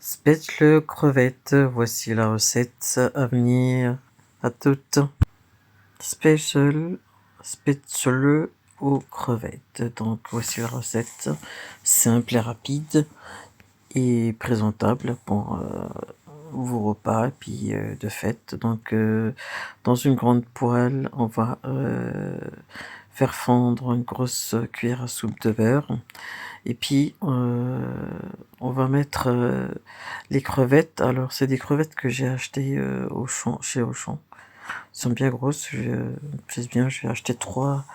Spätzle crevettes, voici la recette à venir à toutes. Spätzle aux crevettes. Donc voici la recette, simple et rapide et présentable pour vos repas et puis de fête. Donc dans une grande poêle, on va faire fondre une grosse cuillère à soupe de beurre. Et puis, on va mettre les crevettes. Alors, c'est des crevettes que j'ai achetées chez Auchan. Elles sont bien grosses. J'ai acheté trois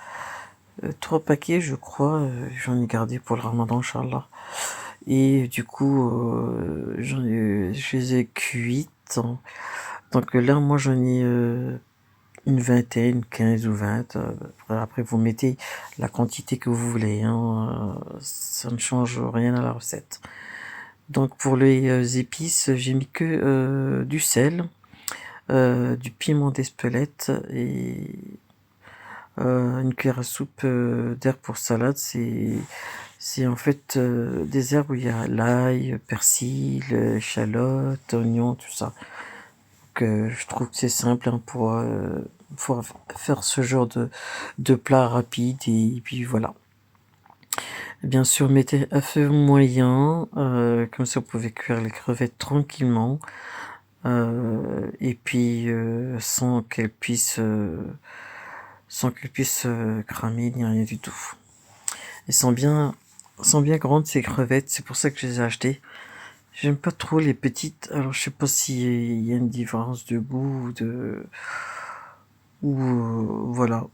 paquets, je crois. J'en ai gardé pour le ramadan, Inch'Allah. Et du coup, je les ai cuites. Donc là, moi, j'en ai une vingtaine, 15 ou 20. Après, vous mettez la quantité que vous voulez. Ça ne change rien à la recette. Donc pour les épices, j'ai mis que du sel, du piment d'Espelette et une cuillère à soupe d'herbes pour salade. C'est en fait des herbes où il y a l'ail, persil, échalote, oignon, tout ça. Donc je trouve que c'est simple pour faire ce genre de plat rapide et puis voilà. Bien sûr, mettez à feu moyen, comme ça vous pouvez cuire les crevettes tranquillement, et puis sans qu'elles puissent cramer ni rien du tout. Elles sont bien grandes ces crevettes, c'est pour ça que je les ai achetées. J'aime pas trop les petites, alors je sais pas s'il y a une différence de goût ou voilà.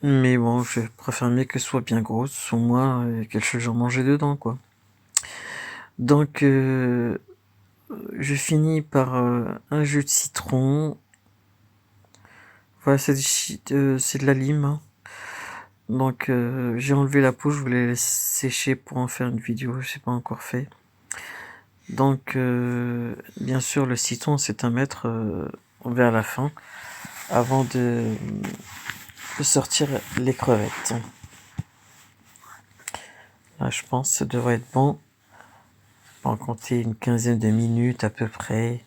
Mais bon, je préfère mieux qu'elles soient bien grosses, au moins qu'elles je en manger dedans, quoi. Donc je finis par un jus de citron. Voilà, c'est de la lime, hein. Donc j'ai enlevé la peau, je voulais la sécher pour en faire une vidéo, je sais pas encore fait. Donc bien sûr le citron c'est à mettre vers la fin, avant de sortir les crevettes. Là je pense que ça devrait être bon. En compter une quinzaine de minutes à peu près.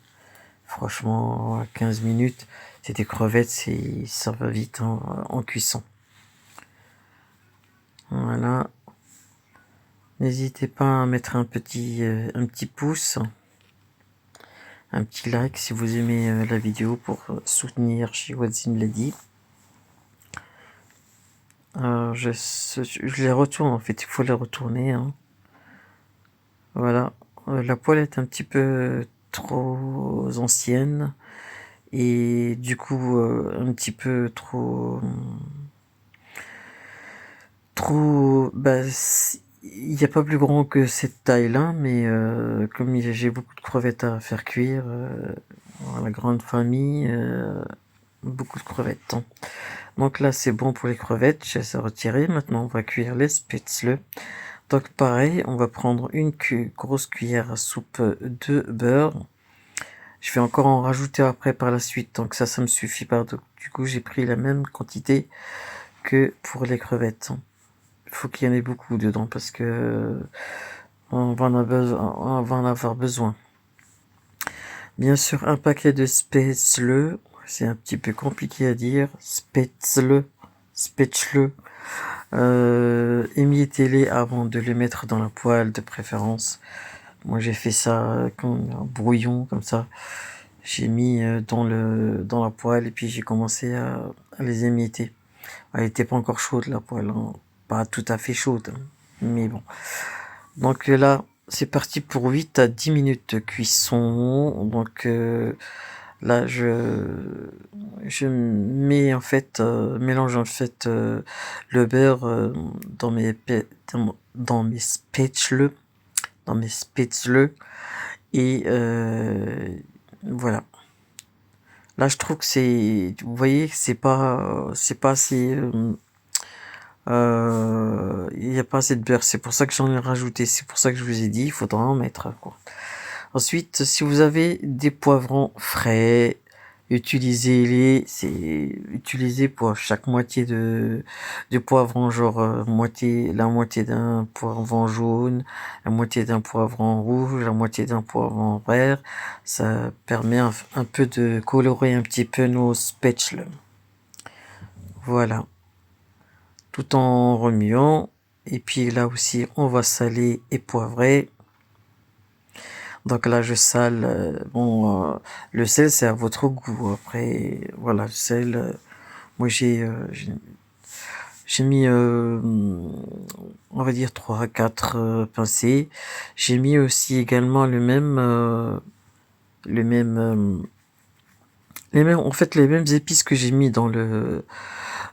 Franchement, 15 minutes, c'est des crevettes, ça va vite en cuisson. Voilà. N'hésitez pas à mettre un petit pouce, un petit like si vous aimez la vidéo pour soutenir chez What's in Lady. Je les retourne en fait, il faut les retourner, hein. Voilà. La poêle est un petit peu trop ancienne et du coup un petit peu trop il n'y a pas plus grand que cette taille-là, mais comme j'ai beaucoup de crevettes à faire cuire, la grande famille, beaucoup de crevettes, hein. Donc là, c'est bon pour les crevettes, je laisse retirer. Maintenant, on va cuire les spätzle. Donc pareil, on va prendre une grosse cuillère à soupe de beurre. Je vais encore en rajouter après par la suite, donc ça me suffit pas. Donc, du coup, j'ai pris la même quantité que pour les crevettes. Il faut qu'il y en ait beaucoup dedans parce que on va en avoir besoin. Bien sûr, un paquet de spätzle, c'est un petit peu compliqué à dire. Spätzle. Émiettez-les avant de les mettre dans la poêle de préférence. Moi j'ai fait ça comme un brouillon comme ça. J'ai mis dans la poêle et puis j'ai commencé à les émietter. Elle était pas encore chaude la poêle, hein. Pas tout à fait chaude, hein. Mais bon. Donc là, c'est parti pour 8 à 10 minutes de cuisson. Donc là, je mets en fait, mélange en fait le beurre dans mes spätzle, et voilà. Là, je trouve que vous voyez, c'est pas assez. Il n'y a pas assez de beurre, c'est pour ça que j'en ai rajouté, c'est pour ça que je vous ai dit, il faudra en mettre, quoi. Ensuite, si vous avez des poivrons frais, Utilisez-les, c'est utilisez pour chaque moitié de poivron, genre la moitié d'un poivron jaune, la moitié d'un poivron rouge, la moitié d'un poivron vert. Ça permet un peu de colorer un petit peu nos spätzle. Voilà, tout en remuant. Et puis là aussi, on va saler et poivrer. Donc là, je sale. Le sel, c'est à votre goût. Après, voilà, le sel. Moi, j'ai mis, on va dire 3 à 4 pincées. J'ai mis aussi également le même, en fait, les mêmes épices que j'ai mis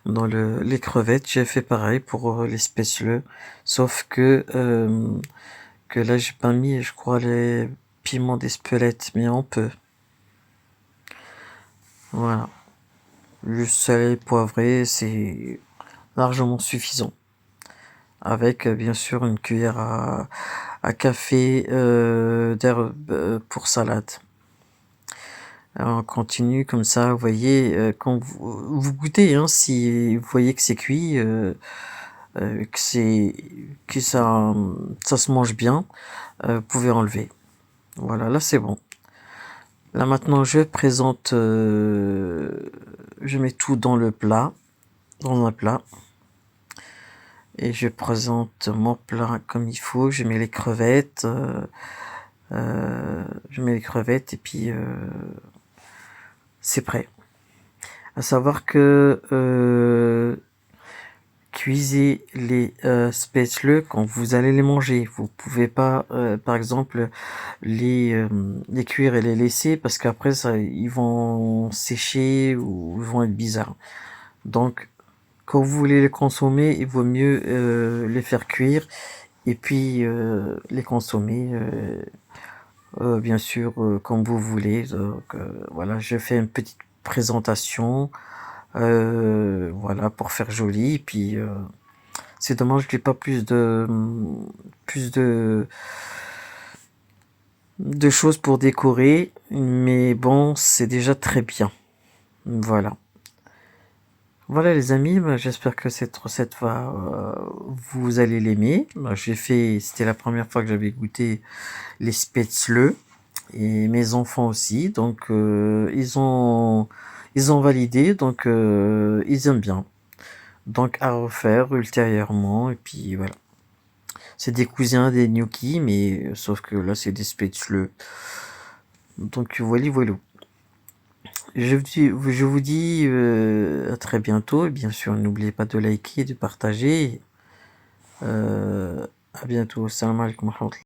les crevettes. J'ai fait pareil pour les spätzle. Sauf que là, j'ai pas mis, je crois, les piments d'Espelette, mais on peut. Voilà. Le sel poivré, c'est largement suffisant. Avec bien sûr une cuillère à café d'herbe pour salade. Alors, on continue comme ça, vous voyez, quand vous goûtez, hein, si vous voyez que c'est cuit, que ça se mange bien, vous pouvez enlever. Voilà, là c'est bon. Là maintenant je présente, je mets tout dans un plat. Et je présente mon plat comme il faut. Je mets les crevettes. Je mets les crevettes et puis c'est prêt. À savoir que cuisez les spätzle quand vous allez les manger. Vous pouvez pas, par exemple, les cuire et les laisser parce qu'après ils vont sécher ou ils vont être bizarres. Donc, quand vous voulez les consommer, il vaut mieux les faire cuire et puis les consommer, bien sûr, comme vous voulez. Donc, voilà, je fais une petite présentation, voilà, pour faire joli. Et puis, c'est dommage que j'ai pas plus de choses pour décorer, mais bon, c'est déjà très bien. Voilà. Voilà les amis, j'espère que cette recette vous allez l'aimer. C'était la première fois que j'avais goûté les spätzle et mes enfants aussi, donc ils ont validé, donc ils aiment bien. Donc à refaire ultérieurement et puis voilà. C'est des cousins des gnocchis, mais sauf que là c'est des spätzle. Donc voilà, voilà. Je vous dis à très bientôt. Et bien sûr, n'oubliez pas de liker et de partager. À bientôt. Salam alaikum wa rahmatullah.